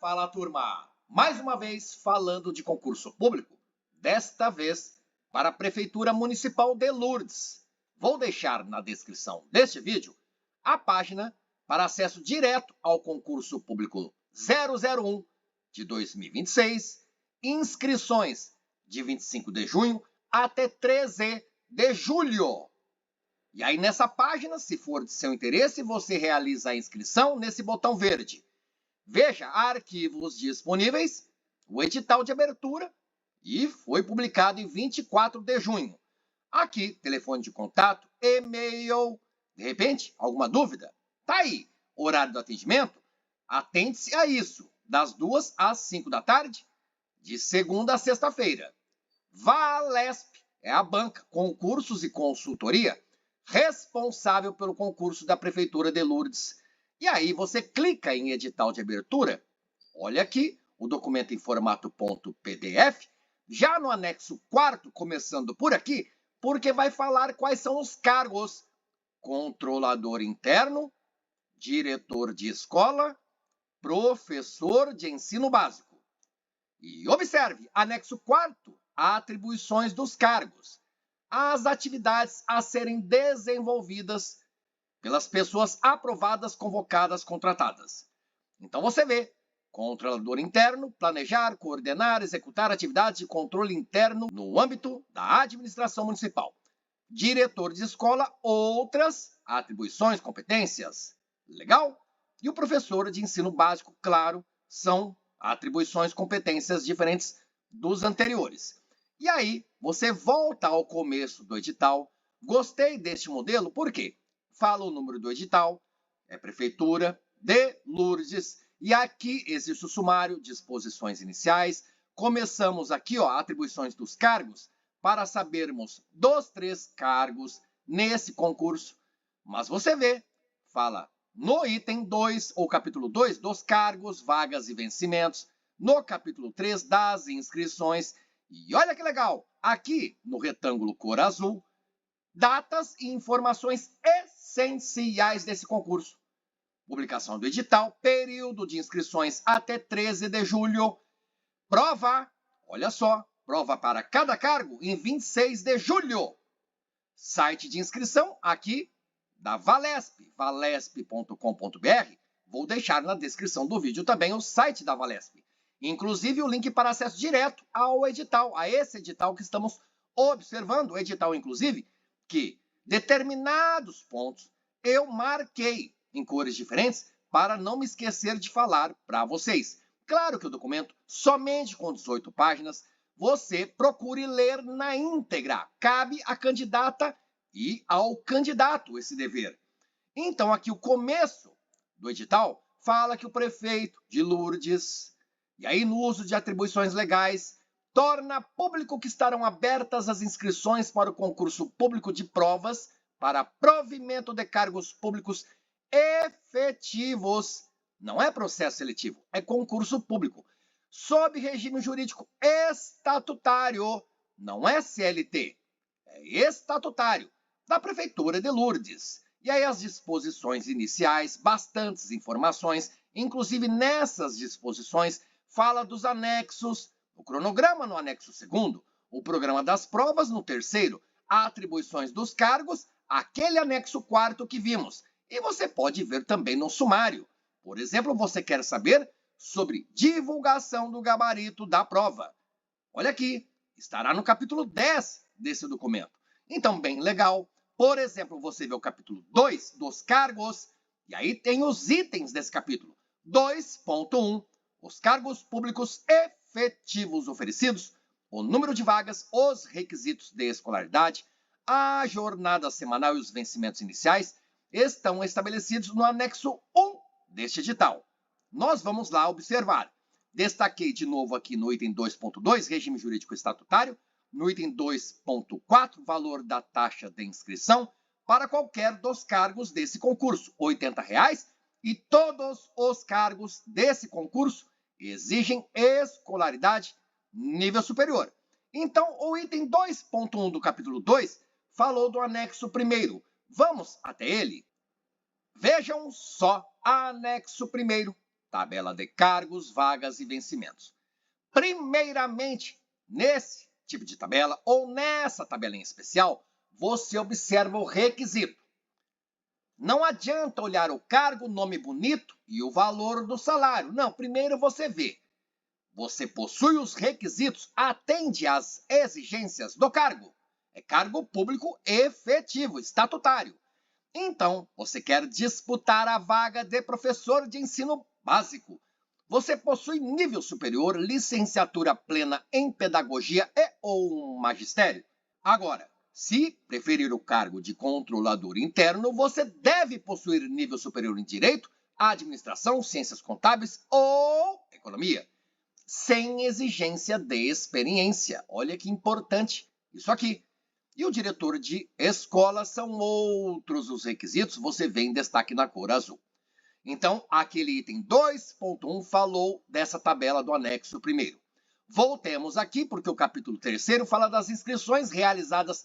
Fala, turma! Mais uma vez falando de concurso público, desta vez para a Prefeitura Municipal de Lourdes. Vou deixar na descrição deste vídeo a página para acesso direto ao concurso público 001 de 2026, inscrições de 25 de junho até 13 de julho. E aí nessa página, se for de seu interesse, você realiza a inscrição nesse botão verde. Veja arquivos disponíveis, o edital de abertura e foi publicado em 24 de junho. Aqui, telefone de contato, e-mail. De repente, alguma dúvida? Tá aí, horário do atendimento. Atente-se a isso, das 2 às 5 da tarde, de segunda a sexta-feira. Valesp é a banca, concursos e consultoria responsável pelo concurso da Prefeitura de Lourdes. E aí você clica em edital de abertura, olha aqui o documento em formato .pdf, já no anexo 4º, começando por aqui, porque vai falar quais são os cargos: controlador interno, diretor de escola, professor de ensino básico. E observe, anexo 4º, atribuições dos cargos, as atividades a serem desenvolvidas pelas pessoas aprovadas, convocadas, contratadas. Então você vê, controlador interno, planejar, coordenar, executar atividades de controle interno no âmbito da administração municipal. Diretor de escola, outras atribuições, competências. Legal? E o professor de ensino básico, claro, são atribuições, competências diferentes dos anteriores. E aí, você volta ao começo do edital. Gostei deste modelo, por quê? Fala o número do edital, é Prefeitura de Lourdes, e aqui existe o sumário, disposições iniciais. Começamos aqui, ó, atribuições dos cargos, para sabermos dos 3 cargos nesse concurso. Mas você vê, fala no item 2, ou capítulo 2, dos cargos, vagas e vencimentos, no capítulo 3, das inscrições. E olha que legal, aqui no retângulo cor azul, datas e informações essenciais desse concurso. Publicação do edital, período de inscrições até 13 de julho. Prova, olha só, prova para cada cargo em 26 de julho. Site de inscrição aqui da Valesp, valesp.com.br. Vou deixar na descrição do vídeo também o site da Valesp. Inclusive o link para acesso direto ao edital, a esse edital que estamos observando, o edital inclusive, que determinados pontos eu marquei em cores diferentes para não me esquecer de falar para vocês. Claro que o documento, somente com 18 páginas, você procure ler na íntegra. Cabe à candidata e ao candidato esse dever. Então, aqui o começo do edital fala que o prefeito de Lourdes, e aí no uso de atribuições legais, torna público que estarão abertas as inscrições para o concurso público de provas para provimento de cargos públicos efetivos. Não é processo seletivo, é concurso público. Sob regime jurídico estatutário, não é CLT, é estatutário, da Prefeitura de Lourdes. E aí as disposições iniciais, bastantes informações, inclusive nessas disposições, fala dos anexos, o cronograma no anexo 2º, o programa das provas no 3º, atribuições dos cargos, aquele anexo 4º que vimos. E você pode ver também no sumário. Por exemplo, você quer saber sobre divulgação do gabarito da prova. Olha aqui, estará no capítulo 10 desse documento. Então, bem legal. Por exemplo, você vê o capítulo 2 dos cargos, e aí tem os itens desse capítulo. 2.1, os cargos públicos efetivos oferecidos, o número de vagas, os requisitos de escolaridade, a jornada semanal e os vencimentos iniciais estão estabelecidos no anexo 1 deste edital. Nós vamos lá observar. Destaquei de novo aqui no item 2.2, regime jurídico estatutário, no item 2.4, valor da taxa de inscrição para qualquer dos cargos desse concurso, R$ 80,00, e todos os cargos desse concurso exigem escolaridade nível superior. Então, o item 2.1 do capítulo 2 falou do anexo 1º. Vamos até ele? Vejam só, anexo 1º. tabela de cargos, vagas e vencimentos. Primeiramente, nesse tipo de tabela ou nessa tabela em especial, você observa o requisito. Não adianta olhar o cargo, nome bonito e o valor do salário. Não, primeiro você vê. Você possui os requisitos, atende às exigências do cargo. É cargo público efetivo, estatutário. Então, você quer disputar a vaga de professor de ensino básico. Você possui nível superior, licenciatura plena em pedagogia e ou um magistério. Agora, se preferir o cargo de controlador interno, você deve possuir nível superior em direito, administração, ciências contábeis ou economia, sem exigência de experiência. Olha que importante isso aqui. E o diretor de escola são outros os requisitos, você vê em destaque na cor azul. Então, aquele item 2.1 falou dessa tabela do anexo 1º. Voltemos aqui, porque o capítulo 3º fala das inscrições realizadas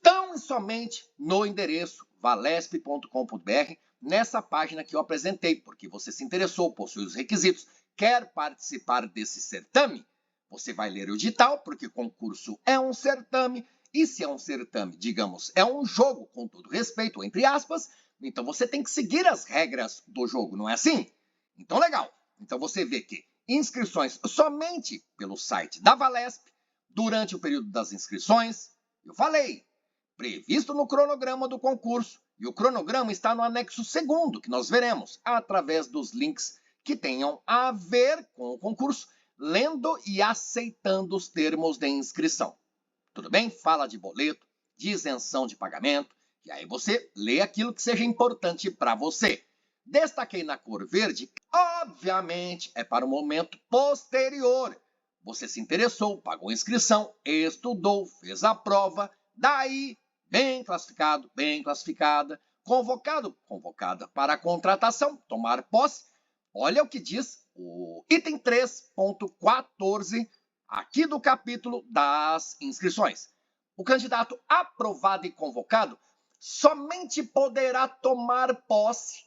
tão e somente no endereço valesp.com.br, nessa página que eu apresentei, porque você se interessou, possui os requisitos, quer participar desse certame? Você vai ler o edital, porque concurso é um certame, e se é um certame, digamos, é um jogo, com todo respeito, entre aspas, então você tem que seguir as regras do jogo, não é assim? Então, legal. Então você vê que inscrições somente pelo site da Valesp, durante o período das inscrições, eu falei, previsto no cronograma do concurso, e o cronograma está no anexo 2º, que nós veremos, através dos links que tenham a ver com o concurso, lendo e aceitando os termos de inscrição. Tudo bem? Fala de boleto, de isenção de pagamento, e aí você lê aquilo que seja importante para você. Destaquei na cor verde, obviamente é para o momento posterior. Você se interessou, pagou a inscrição, estudou, fez a prova, daí, bem classificado, bem classificada, convocado, convocada para a contratação, tomar posse. Olha o que diz o item 3.14 aqui do capítulo das inscrições. O candidato aprovado e convocado somente poderá tomar posse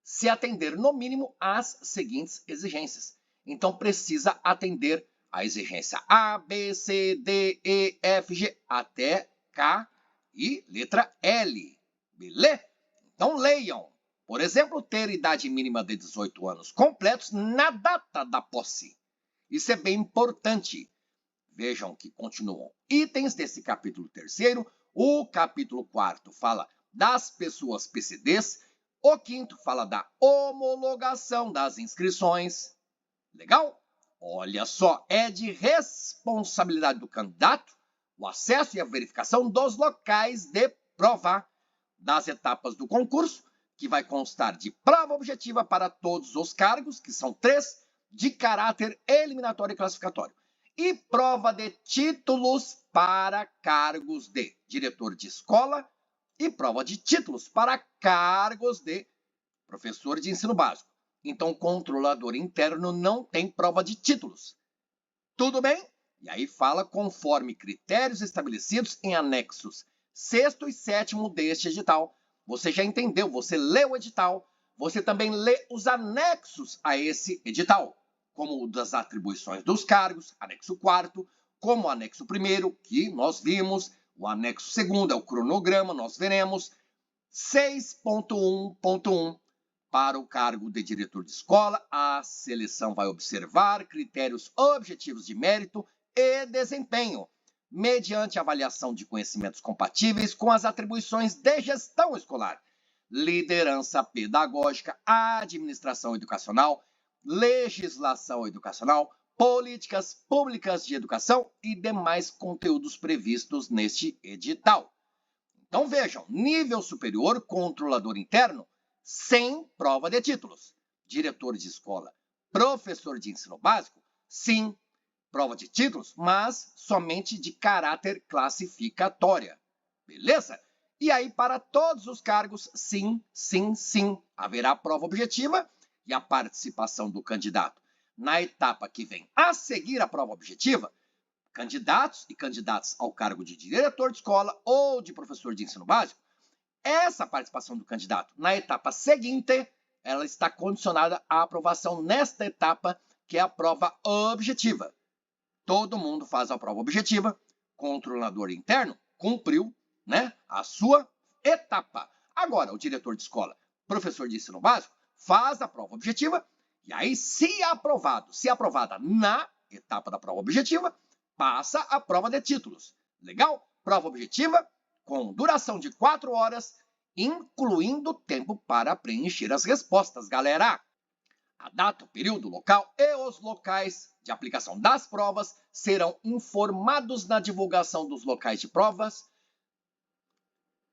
se atender, no mínimo, às seguintes exigências. Então, precisa atender a exigência A, B, C, D, E, F, G, até K e letra L. Beleza? Então, leiam. Por exemplo, ter idade mínima de 18 anos completos na data da posse. Isso é bem importante. Vejam que continuam itens desse capítulo 3º. O capítulo 4º fala das pessoas PCDs. O 5º fala da homologação das inscrições. Legal? Olha só, é de responsabilidade do candidato o acesso e a verificação dos locais de prova das etapas do concurso, que vai constar de prova objetiva para todos os cargos, que são 3, de caráter eliminatório e classificatório, e prova de títulos para cargos de diretor de escola e prova de títulos para cargos de professor de ensino básico. Então, o controlador interno não tem prova de títulos. Tudo bem? E aí fala conforme critérios estabelecidos em anexos 6º e 7º deste edital. Você já entendeu, você leu o edital, você também lê os anexos a esse edital, como o das atribuições dos cargos, anexo 4º, como o anexo 1º, que nós vimos, o anexo 2º é o cronograma, nós veremos, 6.1.1, para o cargo de diretor de escola, a seleção vai observar critérios objetivos de mérito e desempenho, mediante avaliação de conhecimentos compatíveis com as atribuições de gestão escolar, liderança pedagógica, administração educacional, legislação educacional, políticas públicas de educação e demais conteúdos previstos neste edital. Então vejam, nível superior, controlador interno, sem prova de títulos. Diretor de escola, professor de ensino básico, sim, prova de títulos, mas somente de caráter classificatória. Beleza? E aí, para todos os cargos, sim, sim, sim, haverá prova objetiva e a participação do candidato. Na etapa que vem a seguir a prova objetiva, candidatos e candidatas ao cargo de diretor de escola ou de professor de ensino básico, essa participação do candidato na etapa seguinte ela está condicionada à aprovação nesta etapa, que é a prova objetiva. Todo mundo faz a prova objetiva, controlador interno cumpriu, né, a sua etapa. Agora, o diretor de escola, professor de ensino básico, faz a prova objetiva e aí, se aprovada na etapa da prova objetiva, passa a prova de títulos. Legal? Prova objetiva com duração de 4 horas, incluindo tempo para preencher as respostas, galera. A data, o período, o local e os locais de aplicação das provas serão informados na divulgação dos locais de provas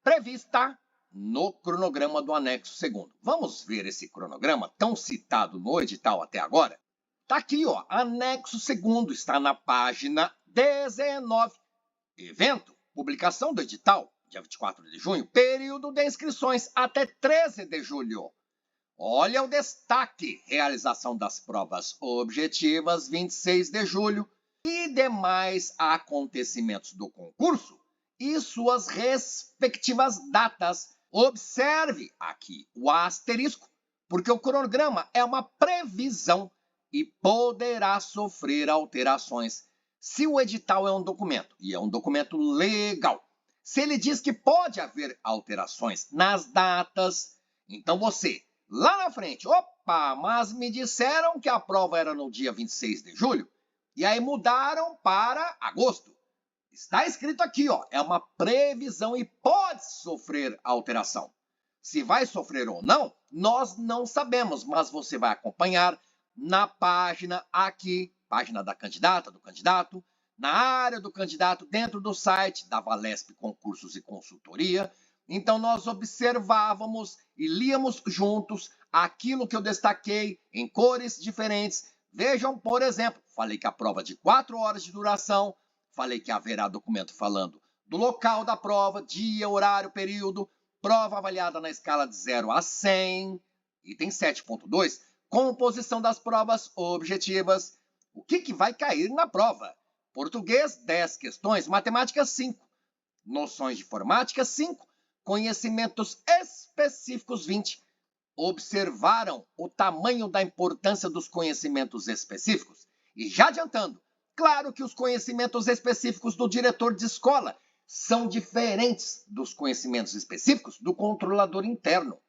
prevista no cronograma do anexo 2º. Vamos ver esse cronograma tão citado no edital até agora? Tá aqui, ó, anexo 2º, está na página 19. Evento, publicação do edital, dia 24 de junho, período de inscrições até 13 de julho. Olha o destaque, realização das provas objetivas, 26 de julho, e demais acontecimentos do concurso e suas respectivas datas. Observe aqui o asterisco, porque o cronograma é uma previsão e poderá sofrer alterações se o edital é um documento, e é um documento legal. Se ele diz que pode haver alterações nas datas, então você, lá na frente, opa, mas me disseram que a prova era no dia 26 de julho, e aí mudaram para agosto. Está escrito aqui, ó, é uma previsão e pode sofrer alteração. Se vai sofrer ou não, nós não sabemos, mas você vai acompanhar na página aqui, página da candidata, do candidato, na área do candidato, dentro do site da Valesp Concursos e Consultoria. Então, nós observávamos e líamos juntos aquilo que eu destaquei em cores diferentes. Vejam, por exemplo, falei que a prova de 4 horas de duração, falei que haverá documento falando do local da prova, dia, horário, período, prova avaliada na escala de 0 a 100, item 7.2, composição das provas objetivas. O que vai cair na prova? Português, 10 questões, matemática, 5. Noções de informática, 5. Conhecimentos específicos, 20. Observaram o tamanho da importância dos conhecimentos específicos? E já adiantando, claro que os conhecimentos específicos do diretor de escola são diferentes dos conhecimentos específicos do controlador interno.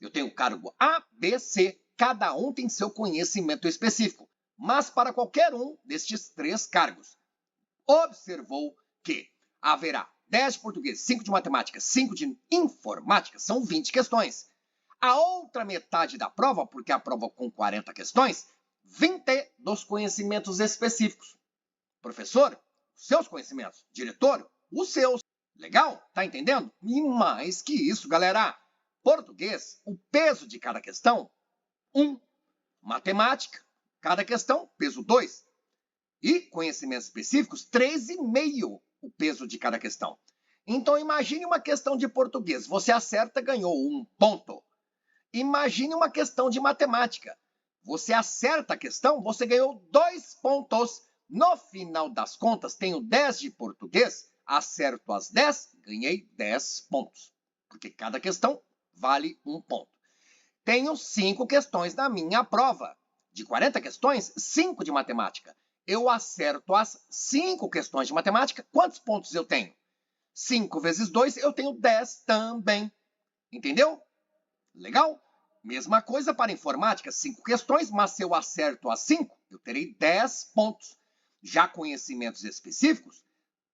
Eu tenho cargo A, B, C, cada um tem seu conhecimento específico, mas para qualquer um destes 3 cargos. Observou que haverá 10 de português, 5 de matemática, 5 de informática, são 20 questões. A outra metade da prova, porque a prova com 40 questões, 20 dos conhecimentos específicos. Professor, seus conhecimentos. Diretor, os seus. Legal? Tá entendendo? E mais que isso, galera. Português, o peso de cada questão, 1. Matemática, cada questão, peso 2. E conhecimentos específicos, 3,5 o peso de cada questão. Então, imagine uma questão de português. Você acerta, ganhou 1 ponto. Imagine uma questão de matemática. Você acerta a questão, você ganhou 2 pontos. No final das contas, tenho 10 de português, acerto as 10, ganhei 10 pontos. Porque cada questão vale 1 ponto. Tenho 5 questões na minha prova. De 40 questões, 5 de matemática. Eu acerto as 5 questões de matemática, quantos pontos eu tenho? 5 vezes 2, eu tenho 10 também. Entendeu? Legal? Mesma coisa para informática, 5 questões, mas se eu acerto as 5, eu terei 10 pontos. Já conhecimentos específicos,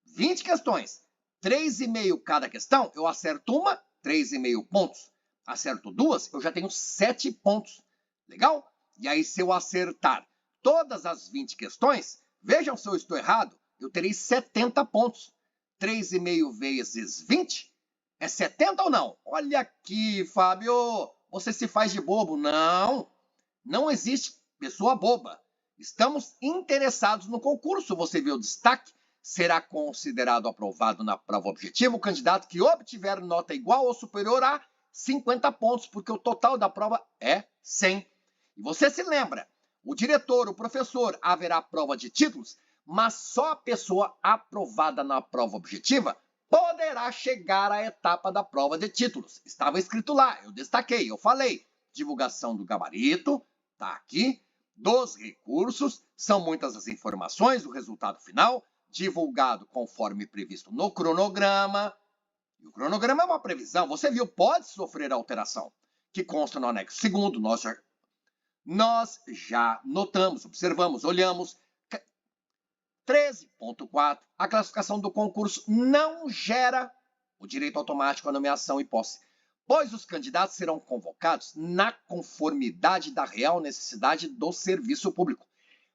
20 questões, 3,5 cada questão, eu acerto uma, 3,5 pontos. Acerto 2, eu já tenho 7 pontos. Legal? E aí, se eu acertar todas as 20 questões, vejam se eu estou errado, eu terei 70 pontos. 3,5 vezes 20 é 70 ou não? Olha aqui, Fábio, você se faz de bobo. Não, não existe pessoa boba. Estamos interessados no concurso. Você viu o destaque? Será considerado aprovado na prova objetiva o candidato que obtiver nota igual ou superior a 50 pontos, porque o total da prova é 100. E você se lembra, o diretor, o professor, haverá prova de títulos, mas só a pessoa aprovada na prova objetiva poderá chegar à etapa da prova de títulos. Estava escrito lá, eu destaquei, eu falei. divulgação do gabarito, tá aqui, dos recursos, são muitas as informações do resultado final, divulgado conforme previsto no cronograma. E o cronograma é uma previsão, você viu, pode sofrer alteração, que consta no anexo 2º, nós já notamos, observamos, olhamos. 13.4, a classificação do concurso não gera o direito automático à nomeação e posse, pois os candidatos serão convocados na conformidade da real necessidade do serviço público,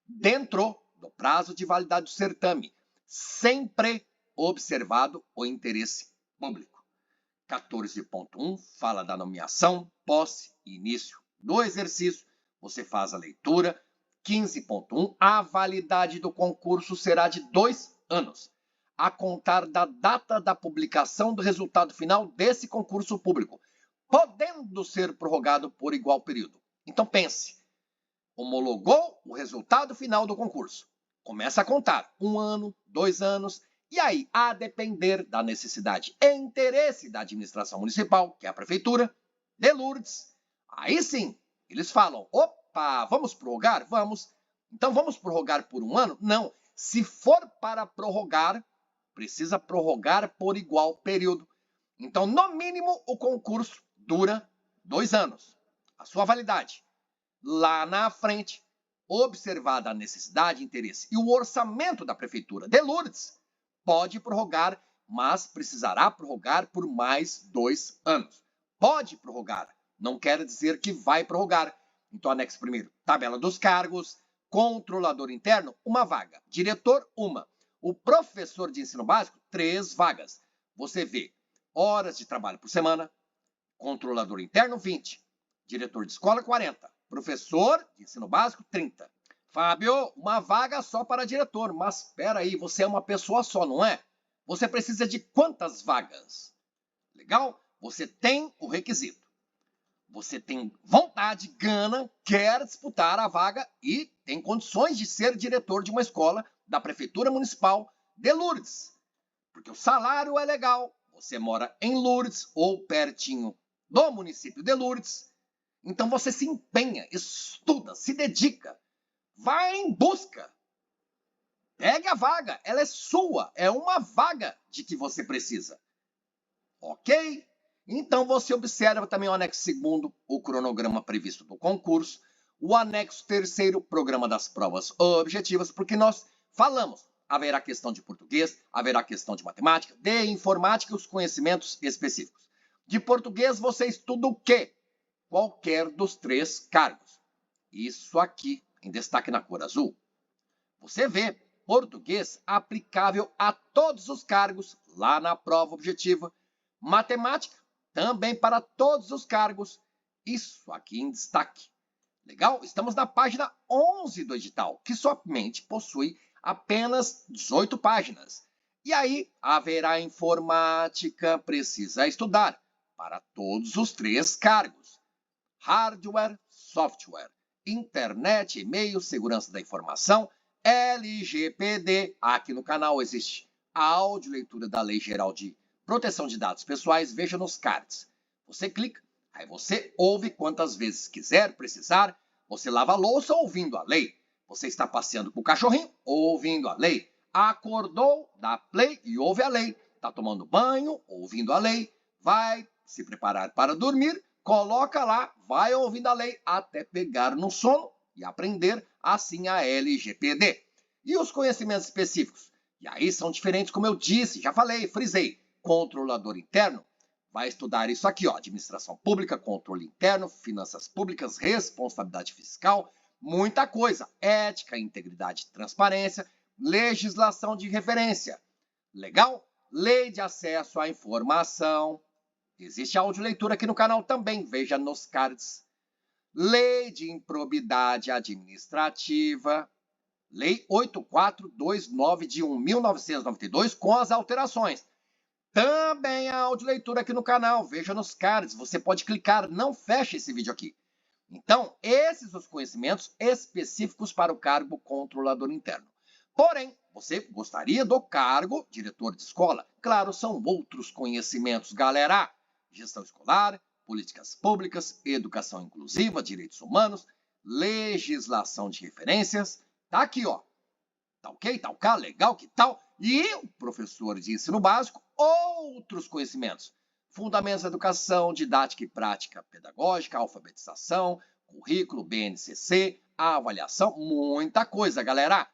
dentro do prazo de validade do certame, sempre observado o interesse público. 14.1 fala da nomeação, posse e início do exercício. Você faz a leitura. 15.1, a validade do concurso será de 2 anos, a contar da data da publicação do resultado final desse concurso público, podendo ser prorrogado por igual período. Então pense, homologou o resultado final do concurso, começa a contar 1 ano, 2 anos, e aí, a depender da necessidade e interesse da administração municipal, que é a prefeitura de Lourdes, aí sim, eles falam, opa, vamos prorrogar? Vamos. Então, vamos prorrogar por 1 ano? Não. Se for para prorrogar, precisa prorrogar por igual período. Então, no mínimo, o concurso dura 2 anos. A sua validade. Lá na frente, observada a necessidade, interesse e o orçamento da Prefeitura de Lourdes, pode prorrogar, mas precisará prorrogar por mais 2 anos. Pode prorrogar, não quer dizer que vai prorrogar. Então, anexo 1º, tabela dos cargos, controlador interno, 1 vaga, diretor, 1. O professor de ensino básico, 3 vagas. Você vê horas de trabalho por semana, controlador interno, 20. Diretor de escola, 40. Professor de ensino básico, 30. Fábio, 1 vaga só para diretor. Mas espera aí, você é uma pessoa só, não é? Você precisa de quantas vagas? Legal? Você tem o requisito. Você tem vontade, gana, quer disputar a vaga e tem condições de ser diretor de uma escola da Prefeitura Municipal de Lourdes. Porque o salário é legal, você mora em Lourdes ou pertinho do município de Lourdes. Então você se empenha, estuda, se dedica, vai em busca. Pegue a vaga, ela é sua, é 1 vaga de que você precisa. Ok? Então, você observa também o anexo 2º, o cronograma previsto do concurso, o anexo 3º, programa das provas objetivas, porque nós falamos, haverá questão de português, haverá questão de matemática, de informática e os conhecimentos específicos. De português, você estuda o quê? Qualquer dos 3 cargos. Isso aqui, em destaque na cor azul. Você vê português aplicável a todos os cargos, lá na prova objetiva. Matemática, também para todos os cargos. Isso aqui em destaque. Legal? Estamos na página 11 do edital, que somente possui apenas 18 páginas. E aí, haverá informática, precisa estudar, para todos os 3 cargos. Hardware, software, internet, e-mail, segurança da informação, LGPD. Aqui no canal existe áudio, leitura da Lei Geral de Proteção de Dados Pessoais, veja nos cards. Você clica, aí você ouve quantas vezes quiser, precisar. Você lava a louça ouvindo a lei. Você está passeando com o cachorrinho, ouvindo a lei. Acordou, dá play e ouve a lei. Está tomando banho, ouvindo a lei. Vai se preparar para dormir, coloca lá, vai ouvindo a lei até pegar no sono e aprender assim a LGPD. E os conhecimentos específicos? E aí são diferentes, como eu disse, já falei, frisei. Controlador interno vai estudar isso aqui, ó, administração pública, controle interno, finanças públicas, responsabilidade fiscal, muita coisa, ética, integridade e transparência, legislação de referência. Legal? Lei de acesso à informação. Existe audioleitura aqui no canal também, veja nos cards. Lei de improbidade administrativa. Lei 8429 de 1992 com as alterações. Também há audioleitura aqui no canal, veja nos cards, você pode clicar, não feche esse vídeo aqui. Então, esses são os conhecimentos específicos para o cargo controlador interno. Porém, você gostaria do cargo diretor de escola? Claro, são outros conhecimentos, galera. Gestão escolar, políticas públicas, educação inclusiva, direitos humanos, legislação de referências. Tá aqui, ó. Tá ok? Tá ok? Legal, que tal? E o professor de ensino básico, outros conhecimentos. Fundamentos da educação, didática e prática pedagógica, alfabetização, currículo, BNCC, avaliação, muita coisa, galera.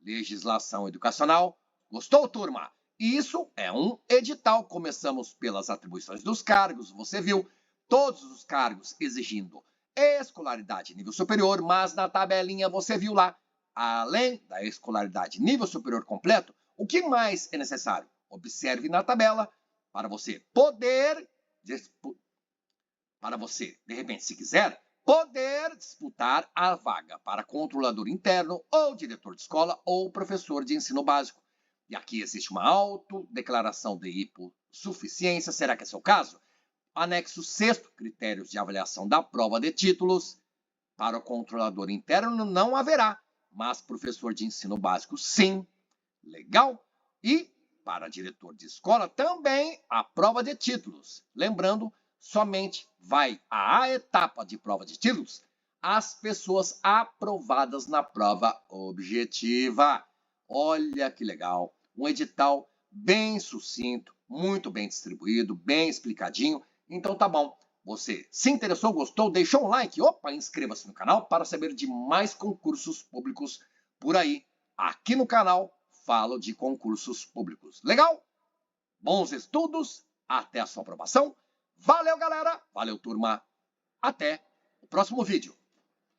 Legislação educacional. Gostou, turma? Isso é um edital. Começamos pelas atribuições dos cargos, você viu. Todos os cargos exigindo escolaridade nível superior, mas na tabelinha você viu lá, além da escolaridade nível superior completo, o que mais é necessário? Observe na tabela para você poder, de repente, se quiser, poder disputar a vaga para controlador interno ou diretor de escola ou professor de ensino básico. E aqui existe uma autodeclaração de hipossuficiência. Será que é seu caso? Anexo 6º, critérios de avaliação da prova de títulos. Para o controlador interno não haverá, mas professor de ensino básico sim. Legal? E para diretor de escola também a prova de títulos. Lembrando, somente vai à etapa de prova de títulos as pessoas aprovadas na prova objetiva. Olha que legal, um edital bem sucinto, muito bem distribuído, bem explicadinho. Então tá bom, você se interessou, gostou, deixou um like, opa, inscreva-se no canal para saber de mais concursos públicos por aí. Aqui no canal falo de concursos públicos. Legal? Bons estudos, até a sua aprovação. Valeu, galera, valeu, turma. Até o próximo vídeo.